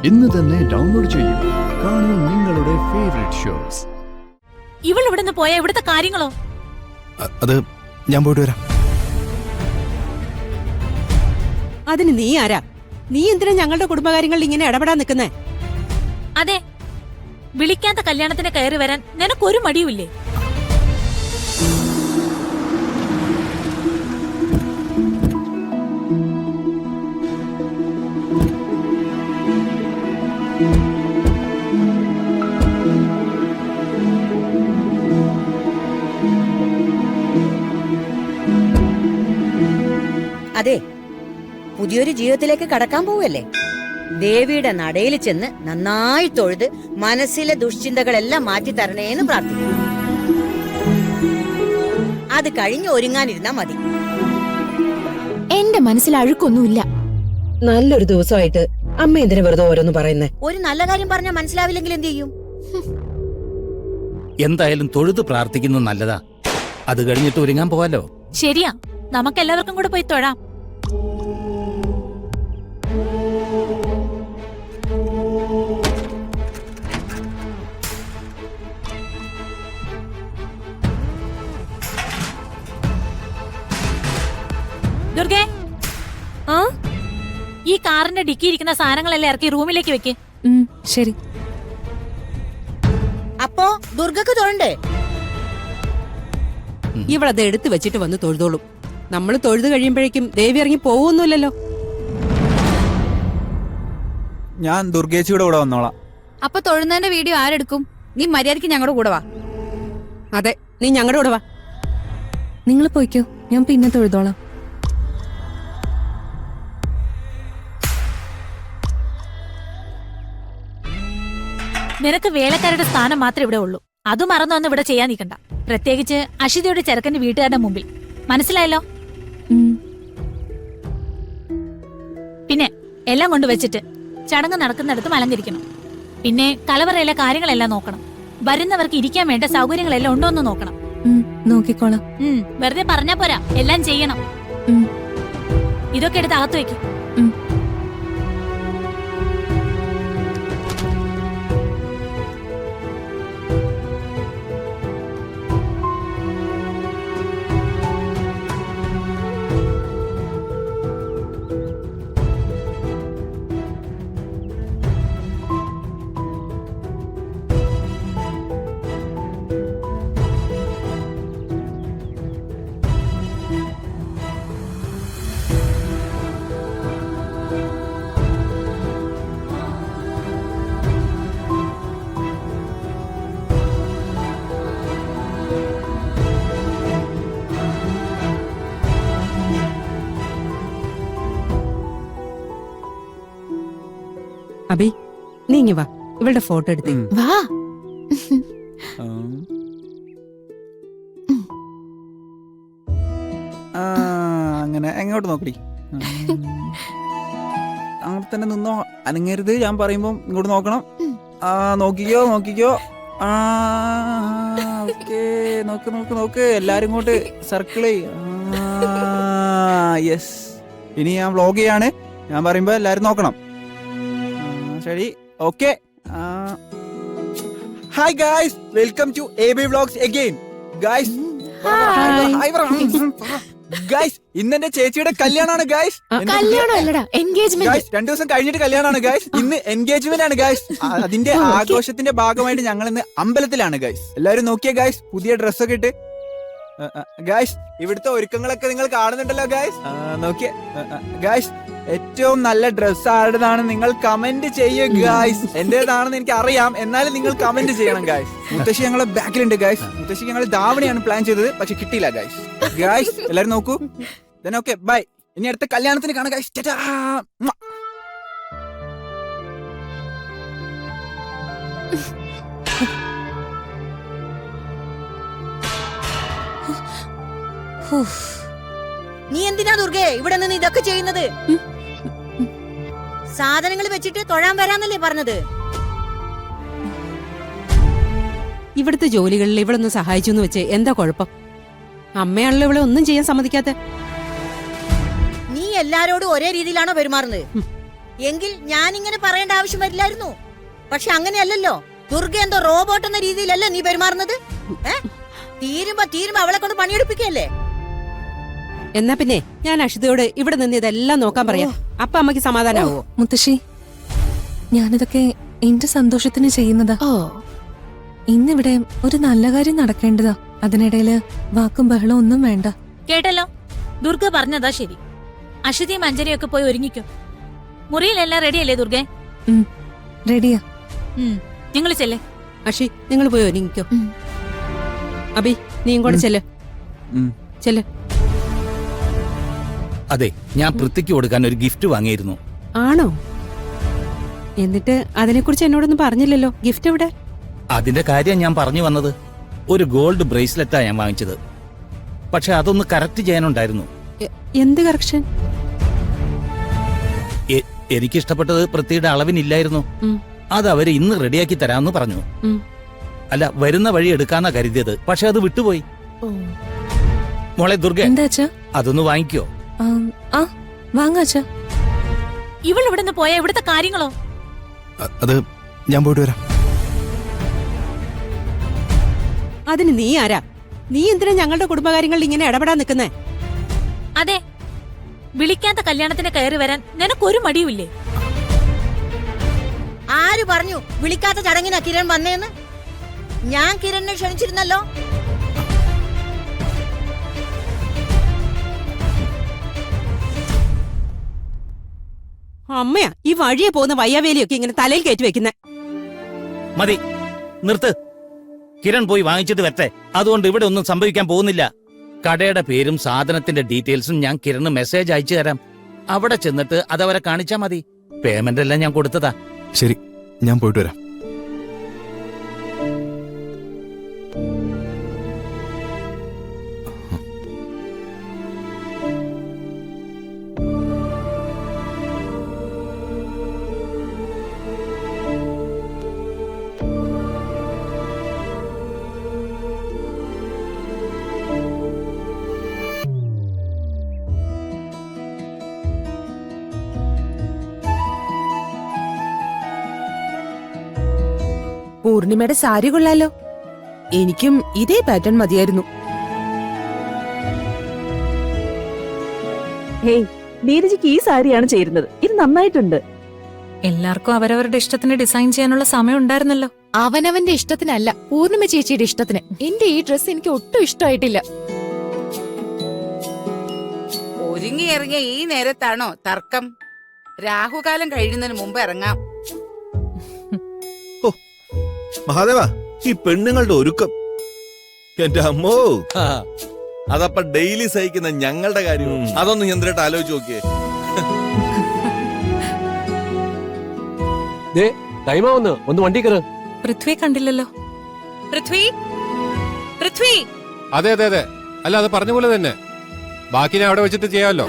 ഇന്ന് തന്നെ ഡൗൺലോഡ് ചെയ്യൂ. കാണൂ നിങ്ങളുടെ ഫേവറേറ്റ് ഷോസ്. ഇവൾ ഇവിടുന്ന് പോയ ഇവിടുത്തെ കാര്യങ്ങളോ? അത് ഞാൻ പോയിട്ട് വരാം. അതിന് നീ ആരാ? നീ എന്തിനാ ഞങ്ങളുടെ കുടുംബകാര്യങ്ങളിൽ ഇങ്ങനെ ഇടപെടാൻ നിൽക്കുന്നേ? അതെ, വിളിക്കാത്ത കല്യാണത്തിന് കയറി വരാൻ നിനക്കൊരു മടിയുമില്ലേ? അതെ, പുതിയൊരു ജീവിതത്തിലേക്ക് കടക്കാൻ പോവല്ലേ? ദേവിയുടെ നടയിൽ ചെന്ന് നന്നായി തൊഴുത് മനസ്സിലെ ദുശ്ചിന്തകളെല്ലാം മാറ്റി തരണേന്ന് പ്രാർത്ഥിക്കും. അത് കഴിഞ്ഞ് ഒരുങ്ങാനിരുന്നാ മതി. എന്റെ മനസ്സിൽ അഴുക്കൊന്നുമില്ല. നല്ലൊരു ദിവസമായിട്ട് അമ്മ എന്തിനാ വെറുതെ ഓരോന്ന് പറയുന്നേ? ഒരു നല്ല കാര്യം പറഞ്ഞാൽ മനസ്സിലാവില്ലെങ്കിൽ എന്ത് ചെയ്യും? എന്തായാലും തൊഴുത് പ്രാർത്ഥിക്കുന്നത് നല്ലതാ. അത് കഴിഞ്ഞിട്ട് ഒരുങ്ങാൻ പോവാലോ. ശരിയാ, നമുക്കെല്ലാവർക്കും കൂടെ പോയി തൊഴാം. ദുർഗേ, ഈ കാറിന്റെ ഡിക്കി ഇരിക്കുന്ന സാധനങ്ങളെല്ലാം ഇറക്കി റൂമിലേക്ക് വെക്ക്. ശരി. അപ്പോ ദുർഗക്ക് തൊഴണ്ടേ? ഇവളത് എടുത്തു വെച്ചിട്ട് വന്ന് തൊഴുതോളും. നമ്മൾ തൊഴുത് കഴിയുമ്പോഴേക്കും ദേവി ഇറങ്ങി പോവൊന്നുമില്ലല്ലോ. ഞാൻ ദുർഗേച്ചിയുടെ കൂടെ വന്നോളാം. അപ്പൊ തൊഴുന്നതിന്റെ വീഡിയോ ആരെടുക്കും? നീ മര്യാദയ്ക്ക് ഞങ്ങളുടെ കൂടെ വാ. അതെ, നീ ഞങ്ങളുടെ കൂടെ വാ. നിങ്ങൾ പോയിക്കോ, ഞാൻ പിന്നെ തൊഴുതോളാം. നിനക്ക് വേലക്കാരുടെ സ്ഥാനം മാത്രമേ ഇവിടെ ഉള്ളൂ. അത് മറന്നൊന്നും ഇവിടെ ചെയ്യാൻ നിൽക്കണ്ട. പ്രത്യേകിച്ച് അഷിതയുടെ ചെറുക്കന്റെ വീട്ടുകാരുടെ മുമ്പിൽ. മനസ്സിലായല്ലോ? പിന്നെ എല്ലാം കൊണ്ടുവച്ചിട്ട് ചടങ്ങ് നടക്കുന്നിടത്ത് അലങ്കരിക്കണം. പിന്നെ കലവറയിലെ കാര്യങ്ങളെല്ലാം നോക്കണം. വരുന്നവർക്ക് ഇരിക്കാൻ വേണ്ട സൗകര്യങ്ങളെല്ലാം ഉണ്ടോ എന്ന് നോക്കണം. നോക്കിക്കോളാം. വെറുതെ പറഞ്ഞാ പോരാ, എല്ലാം ചെയ്യണം. ഇതൊക്കെ എടുത്ത് അകത്ത് വെക്കും. അബി, നീ ഇങ്ങ് വാ, ഇവളുടെ ഫോട്ടോ എടുത്തേ. വാ. അങ്ങനെ എങ്ങോട്ട് നോക്കടി. അങ്ങനെ തന്നെ നിന്നോ, അനങ്ങരുത്. ഞാൻ പറയുമ്പോ ഇങ്ങോട്ട് നോക്കണം. നോക്കിക്കോ നോക്കിക്കോ. ഓക്കേ, നോക്ക് നോക്ക് നോക്ക്. എല്ലാരും ഇങ്ങോട്ട് സർക്കിള്. യെസ്. ഇനി ഞാൻ വ്ലോഗ് ചെയ്യാണ്. ഞാൻ പറയുമ്പോ എല്ലാരും നോക്കണം. ശരി, okay. Hi guys, welcome to AB vlogs again. Guys guys, ഇന്നെന്റെ ചേച്ചിയുടെ കല്യാണമാണ് ഗായ്സ്. ഗായ്സ് 2 ദിവസം കഴിഞ്ഞിട്ട് കല്യാണമാണ് ഗായ്സ്. ഇന്ന് എൻഗേജ്മെന്റ് ആണ് ഗായ്സ്. അതിന്റെ ആഘോഷത്തിന്റെ ഭാഗമായിട്ട് ഞങ്ങൾ ഇന്ന് അമ്പലത്തിലാണ് ഗായ്സ്. എല്ലാവരും നോക്കിയേ ഗായ്സ്, പുതിയ ഡ്രസ്സൊക്കെ ഇട്ട്. ഗായ്സ്, ഇവിടുത്തെ ഒരുക്കങ്ങളൊക്കെ നിങ്ങൾ കാണുന്നുണ്ടല്ലോ ഗായ്സ്. നോക്കിയേ ഗായ്സ്, ഏറ്റവും നല്ല ഡ്രസ് ആരുടേതാണ് നിങ്ങൾ കമന്റ് ചെയ്യുക ഗായ്സ്. എന്റേതാണെന്ന് എനിക്ക് അറിയാം, എന്നാലും നിങ്ങൾ കമന്റ് ചെയ്യണം ഗായ്സ്. മുത്തശ്ശി ഞങ്ങളെ ബാക്കിലുണ്ട് ഗായ്സ്. മുത്തശ്ശിക്ക് ഞങ്ങൾ ധാവണിയാണ് പ്ലാൻ ചെയ്തത്, പക്ഷെ കിട്ടിയില്ല ഗായ്സ്. ഗായ്സ് എല്ലാരും നോക്കൂ. Okay, bye. ഇനി അടുത്ത കല്യാണത്തിന് കാണാം ഗായ്സ്. ടാറ്റാ. നീ എന്തിനാ ദുർഗേ ഇവിടെ നിന്ന് ഇതൊക്കെ ചെയ്യുന്നത്? സാധനങ്ങൾ വെച്ചിട്ട് തൊഴാൻ വരാന്നല്ലേ പറഞ്ഞത്? ഇവിടുത്തെ ജോലികളിൽ ഇവളൊന്ന് സഹായിച്ചു എന്ന് വെച്ച് എന്താ കുഴപ്പം? അമ്മയാണല്ലോ ഇവളെ ഒന്നും ചെയ്യാൻ സമ്മതിക്കാത്ത. നീ എല്ലാരോടും ഒരേ രീതിയിലാണോ പെരുമാറുന്നത്? എങ്കിൽ ഞാൻ ഇങ്ങനെ പറയേണ്ട ആവശ്യം വരില്ലായിരുന്നു. പക്ഷെ അങ്ങനെയല്ലല്ലോ. ദുർഗ എന്തോ റോബോട്ട് എന്ന രീതിയിലല്ല നീ പെരുമാറുന്നത്. തീരുമ്പോ അവളെ കൊണ്ട് പണിയെടുപ്പിക്കല്ലേ? എന്നാ പിന്നെ ഞാൻ അക്ഷിതയോട് ഇവിടെ നിന്ന് ഇതെല്ലാം നോക്കാൻ പറയാം. അപ്പൊ അമ്മക്ക് സമാധാനാവോ? മുത്തശ്ശി, ഞാനിതൊക്കെ എന്റെ സന്തോഷത്തിന് ചെയ്യുന്നതാ. ഇന്നിവിടെ ഒരു നല്ല കാര്യം നടക്കേണ്ടതാ. അതിനിടയില് വാക്കും ബഹളവും ഒന്നും വേണ്ട. കേട്ടല്ലോ, ദുർഗ പറഞ്ഞതാ ശരി. അശ്വതിയും അഞ്ജലിയൊക്കെ പോയി ഒരുങ്ങിക്കും. മുറിയിലെല്ലാം റെഡിയല്ലേ ദുർഗേ? റെഡിയാ. നിങ്ങൾ ചെല്ലേ. അക്ഷി, നിങ്ങൾ പോയി ഒരുങ്ങിക്കോ. അബി, നീയും കൂടെ ചെല്ല്. ചെല്ല്. അതെ, ഞാൻ പൃഥ്വിക്ക് കൊടുക്കാൻ ഒരു ഗിഫ്റ്റ് വാങ്ങിയിരുന്നു. ആണോ? എന്നിട്ട് അതിനെക്കുറിച്ച് എന്നോടൊന്നും പറഞ്ഞില്ലല്ലോ. ഗിഫ്റ്റ് എവിടെ? അതിന്റെ കാര്യം ഞാൻ പറഞ്ഞു വന്നത്. ഒരു ഗോൾഡ് ബ്രേസ്ലെറ്റാ ഞാൻ വാങ്ങിച്ചത്. പക്ഷെ അതൊന്ന് കറക്റ്റ് ചെയ്യാനുണ്ടായിരുന്നു. എന്ത് കറക്ഷൻ? എനിക്കിഷ്ടപ്പെട്ടത് പൃഥ്വിയുടെ അളവിനില്ലായിരുന്നു. അത് അവര് ഇന്ന് റെഡിയാക്കി തരാമെന്ന് പറഞ്ഞു. അല്ല, വരുന്ന വഴി എടുക്കാന്നാ കരുതിയത്. പക്ഷെ അത് വിട്ടുപോയി. മോളെ ദുർഗ, എന്താച്ചാ? അതൊന്ന് വാങ്ങിക്കോ. ആ, വാങ്ങാച്ചാ. ഇവൾ ഇവിടെ നിന്ന് പോയ ഇവിടുത്തെ കാര്യങ്ങളോ? അത് ഞാൻ പോയിട്ട് വരാം. അതിന് നീ ആരാ? നീ എന്തിനാ ഞങ്ങളുടെ കുടുംബകാര്യങ്ങളിൽ ഇങ്ങനെ ഇടപെടാൻ നിൽക്കുന്നേ? അതെ, വിളിക്കാത്ത കല്യാണത്തിന് കയറി വരാൻ നിനക്കൊരു മടിയുമില്ലേ? ആര് പറഞ്ഞു വിളിക്കാത്ത ചടങ്ങിനാ കിരൺ വന്നേന്ന്? ഞാൻ കിരണിനെ ക്ഷണിച്ചിരുന്നല്ലോ. അമ്മയാ ഈ വഴിയെ പോകുന്ന വയ്യാവേലിയൊക്കെ ഇങ്ങനെ തലയിൽ കയറ്റി വെക്കുന്നേ. മതി, നിർത്ത്. കിരൺ പോയി വാങ്ങിച്ചിട്ട് വരട്ടെ. അതുകൊണ്ട് ഇവിടെ ഒന്നും സംഭവിക്കാൻ പോകുന്നില്ല. കടയുടെ പേരും സാധനത്തിന്റെ ഡീറ്റെയിൽസും ഞാൻ കിരണ് മെസ്സേജ് അയച്ചു തരാം. അവിടെ ചെന്നിട്ട് അതവരെ കാണിച്ചാ മതി. പേയ്മെന്റ് എല്ലാം ഞാൻ കൊടുത്തതാ. ശരി, ഞാൻ പോയിട്ട് വരാം. പൂർണിമയുടെ സാരി കൊള്ളാലോ. എനിക്കും ഇതേ പാറ്റേൺ മതിയായിരുന്നു. ഹേയ്, നീരജിക്ക് ഈ സാരിയാണ് ചേരുന്നത്. ഇത് നന്നായിട്ടുണ്ട്. എല്ലാവർക്കും അവരവരുടെ ഇഷ്ടത്തിന് ഡിസൈൻ ചെയ്യാനുള്ള സമയം ഉണ്ടായിരുന്നല്ലോ. അവനവന്റെ ഇഷ്ടത്തിനല്ല, പൂർണിമ ചേച്ചിയുടെ ഇഷ്ടത്തിന്. എന്റെ ഈ ഡ്രസ് എനിക്ക് ഒട്ടും ഇഷ്ടമായിട്ടില്ല. ഒരുങ്ങി ഇറങ്ങിയ ഈ നേരത്താണോ തർക്കം? രാഹുകാലം കഴിയുന്നതിന് മുമ്പ് ഇറങ്ങാം. മഹാദേവ, ഈ പെണ്ണുങ്ങളുടെ ഒരുക്കം എന്റെ അമ്മോ! അതപ്പ ഡെയിലി സഹിക്കുന്ന ഞങ്ങളുടെ കാര്യം അതൊന്നും ചന്ദ്രേട്ട് ആലോചിച്ച് നോക്കിയേ. ടൈമാവുന്നു, ഒന്ന് വണ്ടി കയറ്. പൃഥ്വിയെ കണ്ടില്ലല്ലോ. പൃഥ്വി, പൃഥ്വി. അതെ അതെ അതെ, അല്ല അത് പറഞ്ഞ പോലെ തന്നെ. ബാക്കി ഞാൻ അവിടെ വെച്ചിട്ട് ചെയ്യാമല്ലോ.